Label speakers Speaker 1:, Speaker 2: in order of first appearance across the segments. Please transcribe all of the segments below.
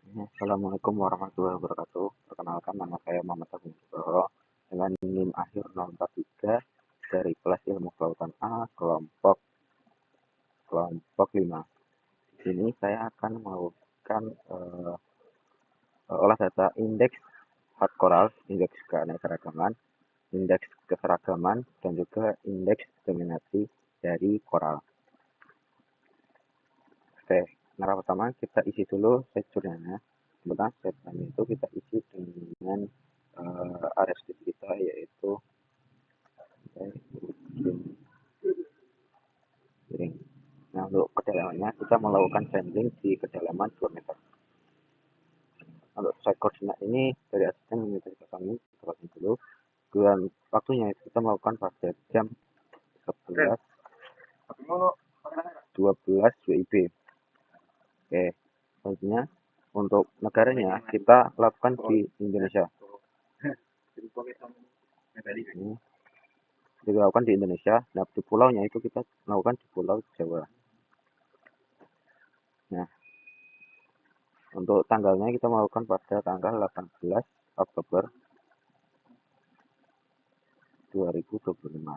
Speaker 1: Assalamualaikum warahmatullahi wabarakatuh. Perkenalkan, nama saya Muhammad Agung Nugroho dengan NIM akhir 043 dari kelas Ilmu Kelautan A kelompok kelompok 5. Di sini saya akan melakukan olah data indeks hard coral, indeks keanekaragaman, indeks keseragaman, dan juga indeks dominasi dari koral. Oke, cara pertama kita isi dulu setnya. Kemudian setnya itu kita isi dengan area kita, yaitu piring. Nah, untuk kedalamannya kita melakukan sampling di kedalaman 2 meter. Untuk site koordinat ini dari asisten meminta kami dulu, dan waktunya kita melakukan pada jam 11.12 WIB. Oke, selanjutnya untuk negaranya kita lakukan di Indonesia. Ini dilakukan di Indonesia. Nah, di pulaunya itu kita lakukan di Pulau Jawa. Nah, untuk tanggalnya kita melakukan pada tanggal 18 Oktober 2025.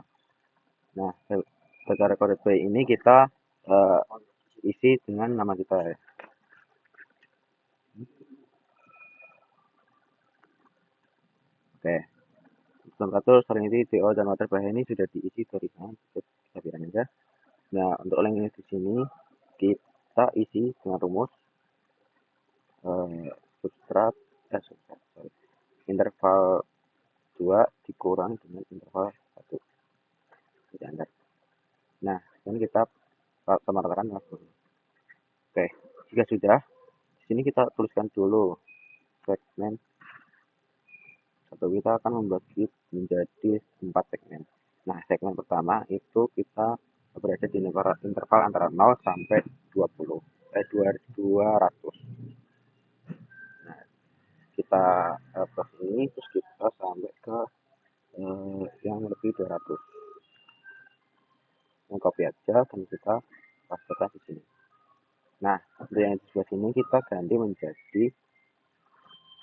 Speaker 1: Nah, data recorded by ini kita isi dengan nama kita ya. Oke. Temperatur, salinity, DO, dan water bahaya ini sudah diisi dari sana, kita bilang aja. Nah, untuk link ini di sini kita isi dengan rumus substrat interval 2 dikurang dengan interval 1 standar. Nah, ini kita samarkan langsung. Oke, jika sudah, di sini kita tuliskan dulu segmen atau kita akan membagi menjadi 4 segmen. Nah, segmen pertama itu kita berada di interval antara 0 sampai 200. Nah, kita plus ini terus kita sampai ke yang lebih 200. Copy aja dan kita pastekan di sini. Nah, untuk yang di sebelah sini kita ganti menjadi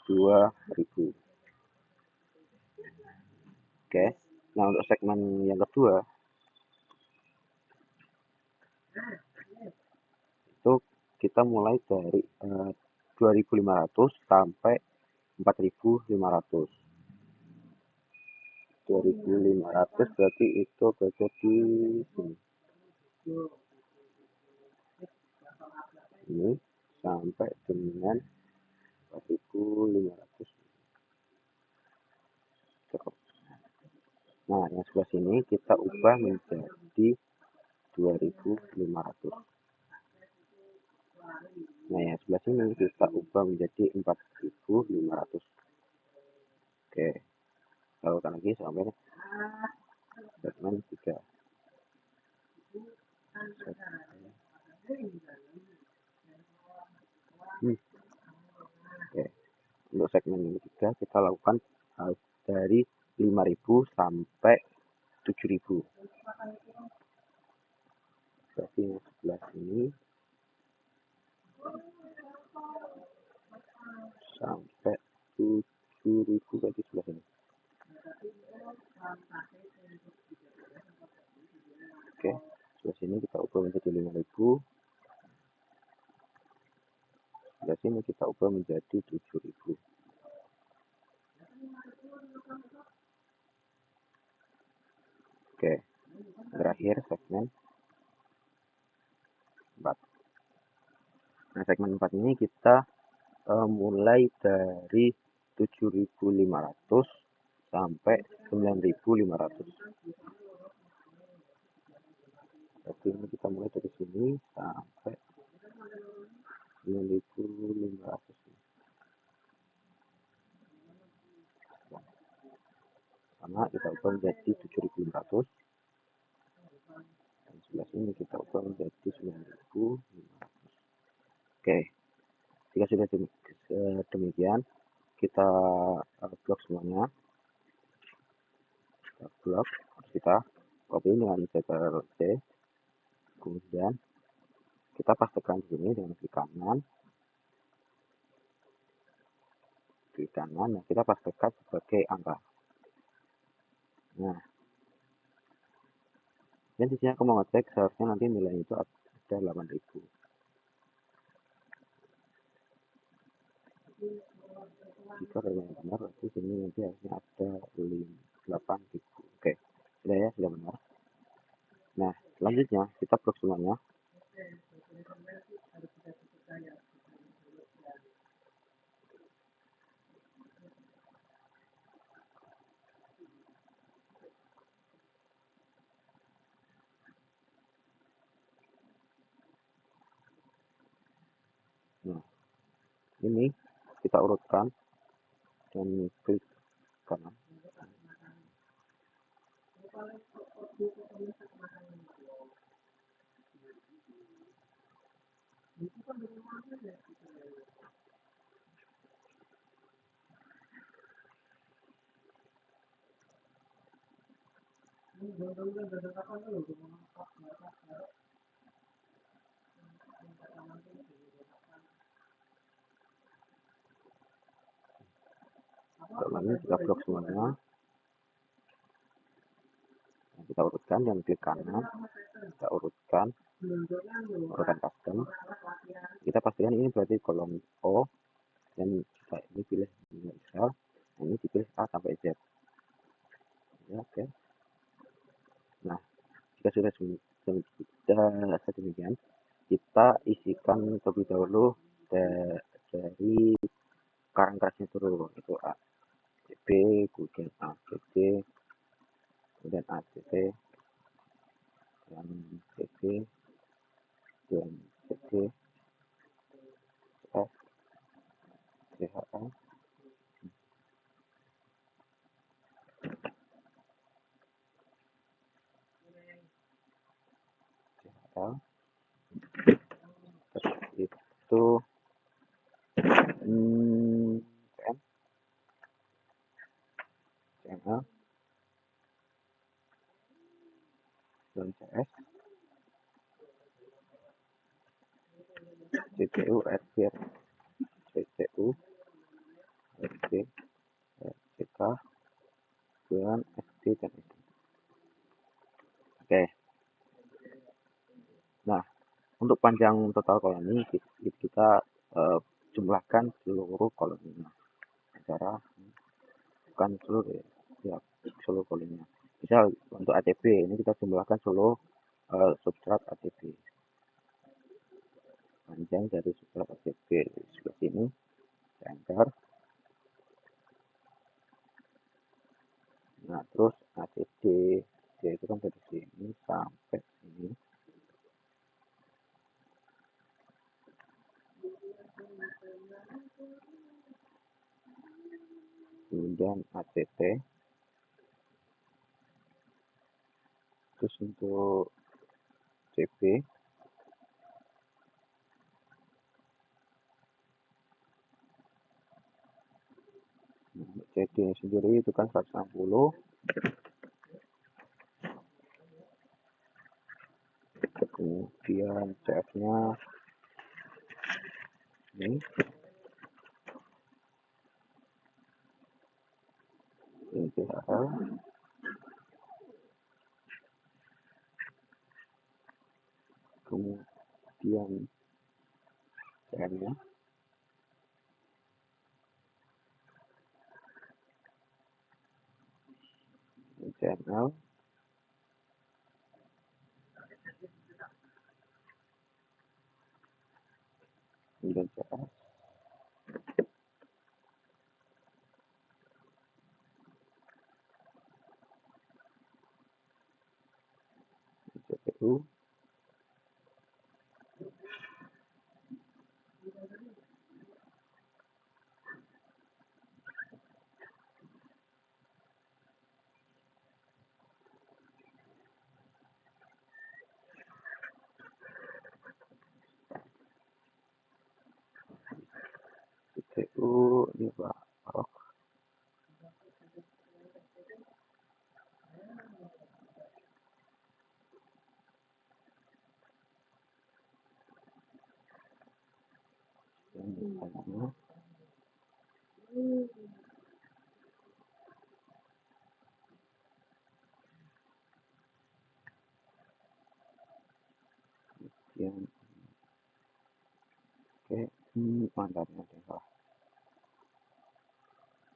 Speaker 1: 2000. Oke. Nah, untuk segmen yang kedua itu kita mulai dari 2500 sampai 4500. 2500 berarti itu berada di sini. Ini sampai dengan 4500. Cukup. Nah, yang sebelah sini kita ubah menjadi 2500. Nah, yang sebelah sini kita ubah menjadi 4500. Oke, lakukan lagi sampai segmen 3. Oke, untuk segmen yang ketiga kita lakukan dari 5000 sampai 7000. Berarti yang sebelah sini sampai 7000 berarti sebelah sini. Oke, sebelah sini kita ubah menjadi 5000. Sebelah sini kita ubah menjadi 7000. Oke, terakhir segmen 4. Nah, segmen 4 ini kita mulai dari 7500 sampai 9500. Berarti ini kita mulai dari sini sampai 9500. Sama kita ubah menjadi 7500. Dan sebelah sini kita ubah menjadi 9500. Oke, jika sudah demikian kita blok semuanya. Blok kita copy dengan Ctrl C, kemudian kita pastekan di sini dengan klik kanan. klik kanan, nah kita pastikan sebagai angka. Nah, dan di sini aku mau ngecek seharusnya nanti nilainya itu ada 8000. Jika yang benar, di sini nanti harusnya ada 8000. Oke, sudah ya, sudah benar. Nah, selanjutnya kita blok semuanya. Nah, ini kita urutkan dan klik kanan. Setelah ini kita blok semuanya. Nah, kita urutkan dan klik kanan. Kita urutkan custom. Kita pastikan ini berarti kolom O, dan kita ini pilih misal, ini dipilih A sampai Z. Ya, oke. Nah, jika sudah sedemikian, kita isikan terlebih dahulu dari karang kerasnya dulu, itu ACB, kemudian ACD, kemudian ACC, dan CC, dan CC, F, CHA, CHL, itu CM, CML, dan CS, CCU, RC, CCU, RC, RCK, dan SD, dan SD. Oke. Nah, untuk panjang total kolom ini kita jumlahkan seluruh kolomnya. Cara bukan seluruh ya, seluruh kolomnya. Misal untuk ATB ini kita jumlahkan seluruh substrat ATB. Panjang dari substrat ATB sebelah sini, enter. Nah, terus ATD itu kan dari sini sampai sini. Kemudian ACT, terus untuk CB, CD sendiri itu kan 160, kemudian CF nya ini CHL, kemudian CN nya, CNL, kemudian CS, CPU, CPU ini Pak Rock, dan misalnya yang oke ini mandatnya ada yang salah.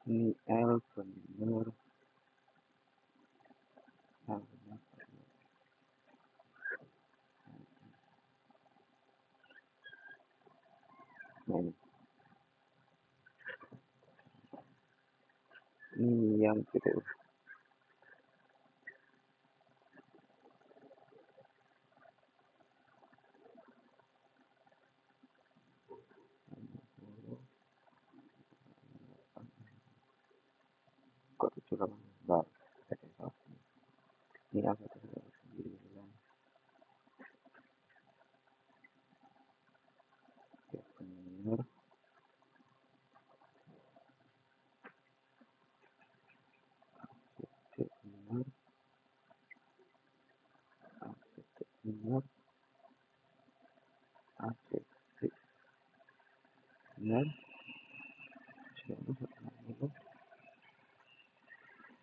Speaker 1: Ini L bener, L bener. Nah ini yang gitu. Kok 78 enggak ada yang salah. Ini L 199 oke bener, C bener, ACT bener, ACT bener, C bener,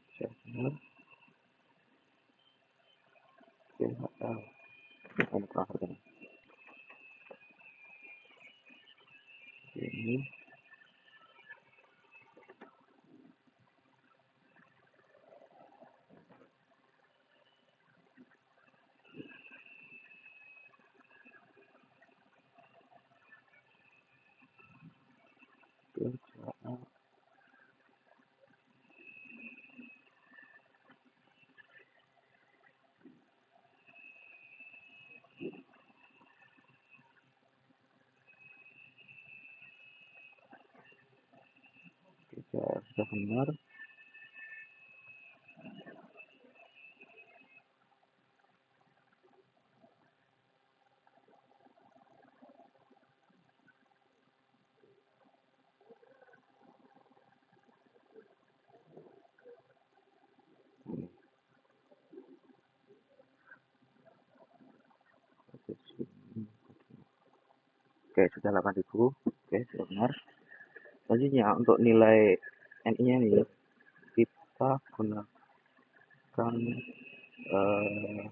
Speaker 1: C bener, CHL. Ini transfer ini CHL CHL sudah benar. Ini oke sudah 8.000. Oke sudah benar. Selanjutnya untuk nilai NI nya nih kita gunakan eh,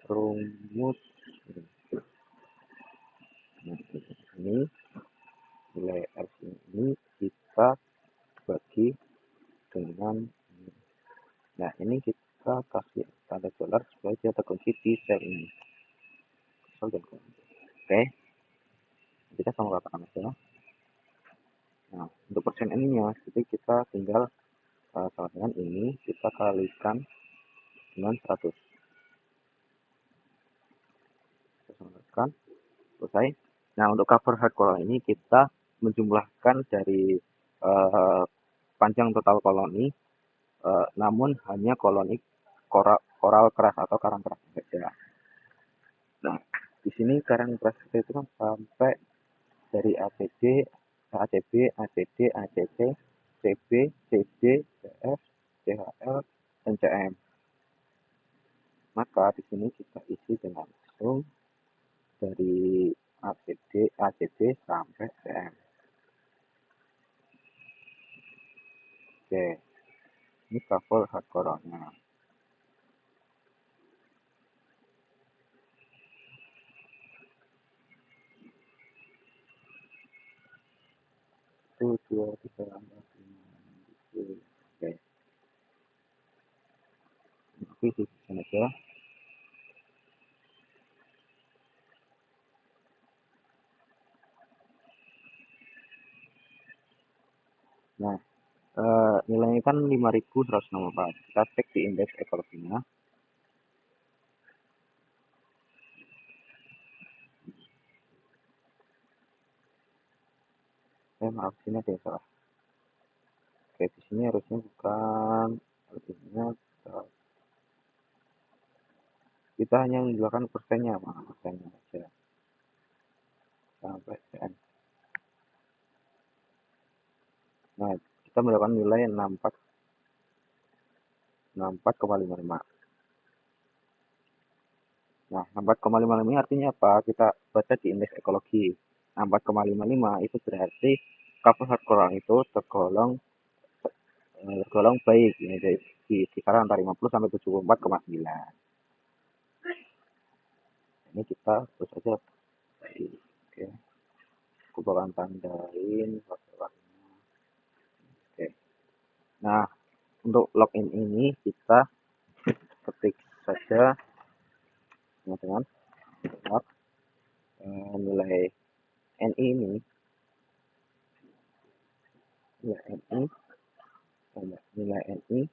Speaker 1: rumus ini. Nilai F ini kita bagi dengan ini. Nah ini kita kasih tanda dolar supaya dia terkunci di sel ini. Oke kita sama katakan aja. Nah untuk persen N nya jadi kita tinggal sama dengan ini kita kalikan dengan 100. Kita samakan selesai. Nah untuk cover hard color ini kita menjumlahkan dari panjang total koloni, namun hanya koloni koral keras atau karang keras saja. Nah di sini karang keras itu kan sampai dari ACD, ACB, ACD, ACC, CB, CD, CF, CHL, dan CM. Maka di sini kita isi dengan langsung dari ACD, ACB sampai CM. Oke, ini cover hardcore-nya. Satu, dua, tiga, empat, lima, enam, tujuh. Oke, oke di sini aja. Nah, nilainya kan 5.164. Kita cek di indeks ekologinya. Maaf, sini ada yang salah. Oke, di sini harusnya bukan, harusnya kita hanya menjelaskan persennya, mana persennya aja sampai CN. Nah, kita mendapatkan nilai 64,55. Nah, 64,55 ini artinya apa? Kita baca di indeks ekologi. 64,55 itu berarti Kapal selat koral itu tergolong baik ini di kisaran antara 50 sampai 74,9. Ini kita terus saja di oke, aku bakalan tandain passwordnya. Oke. Nah, untuk login ini kita ketik saja teman-teman nilai NI ini nilai NI.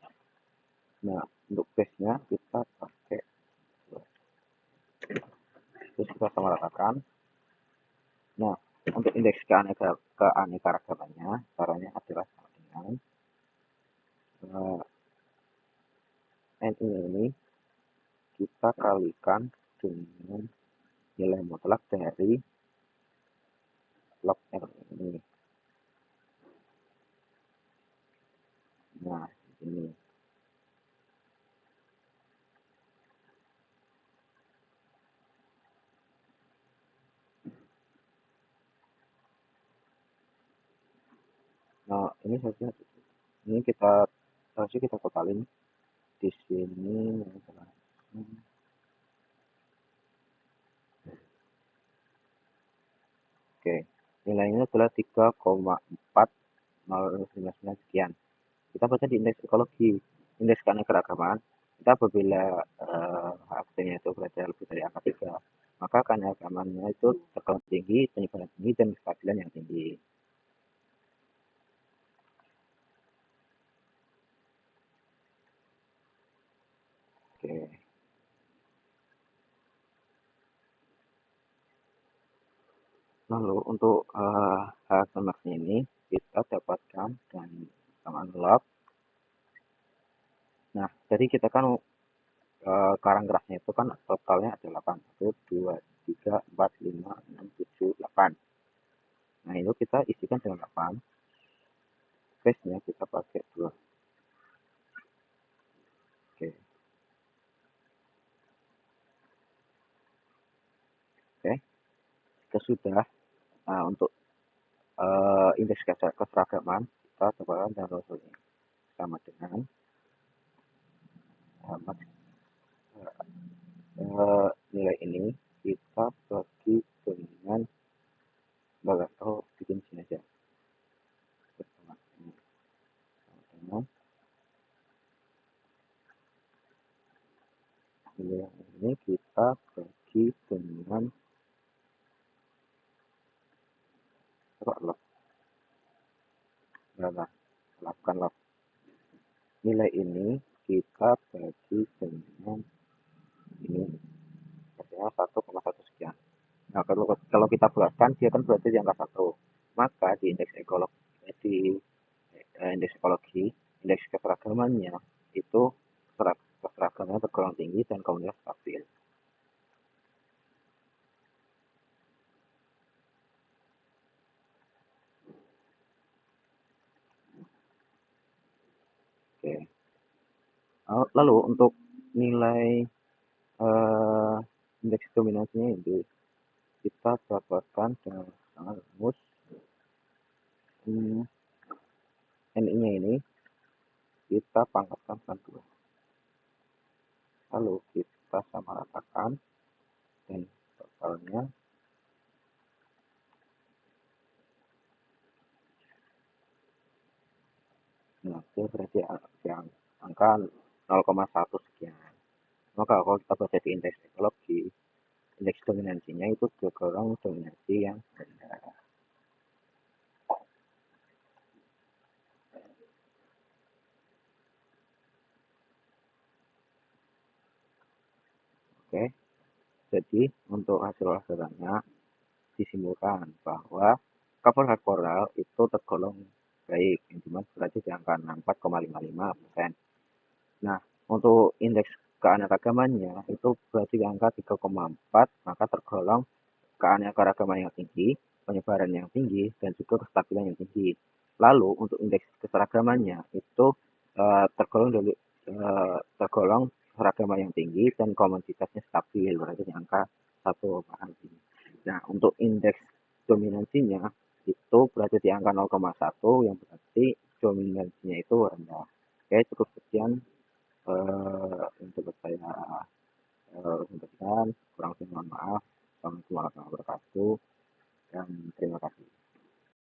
Speaker 1: Nah, untuk base nya kita pakai terus kita sama ratakan. Nah, untuk indeks keanekaragamannya caranya adalah sama dengan NI ini kita kalikan dengan nilai mutlak dari log R ini. Nah, ini. Nah, ini saja. Ini kita totalin di sini. Oke, nilainya adalah 3,4059 sekian. Kita baca di indeks ekologi, indeks keanekaragaman. Kita apabila hasilnya itu berada lebih dari angka 3, maka keanekaragamannya itu tergolong tinggi, penyebaran tinggi, dan kestabilan yang tinggi. Oke. Lalu untuk hasil maksnya ini kita dapatkan dan samaan log. Nah, jadi kita kan karang kerasnya itu kan totalnya ada 8, 1, 2, 3, 4, 5, 6, 7, 8. Nah, itu kita isikan dengan 8. Space-nya kita pakai 2. Oke. Oke. Kita sudah untuk indeks keseragaman kita coba download sama dengan nilai ini kita bagi dengan atau bikin sini aja sama dengan nilai ini kita bagi dengan log lakukan log. Nilai ini kita bagi dengan ini hasilnya 1,1 sekian. Nah, kalau kita bulatkan dia kan berarti di angka 1. Maka di indeks ekologi, indeks keseragamannya itu keseragamannya tergolong tinggi dan komunitas stabil. Oke. Lalu untuk nilai indeks dominasinya itu kita dapatkan dengan rumus NI-nya ini kita pangkatkan dengan 2. Lalu kita samaratakan dan totalnya nah, itu berarti yang angka 0,1 sekian. Maka kalau kita baca di indeks ekologi, indeks dominansinya itu tergolong dominansi yang rendah. Oke, jadi untuk hasil-hasilnya disimpulkan bahwa kapal koral itu tergolong baik, yang dimana berarti di angka 64,55%. Nah, untuk indeks keanekaragamannya itu berarti di angka 3,4, maka tergolong keanekaragaman yang tinggi, penyebaran yang tinggi, dan juga kestabilan yang tinggi. Lalu untuk indeks keseragamannya itu tergolong keragaman yang tinggi dan komoditasnya stabil, berarti di angka 1,5. Nah, untuk indeks dominansinya itu berarti di angka 0,1 yang berarti dominansinya itu rendah. Oke, cukup sekian yang dapat saya sampaikan. Kurang lebih mohon maaf. Assalamualaikum warahmatullahi wabarakatuh dan terima kasih.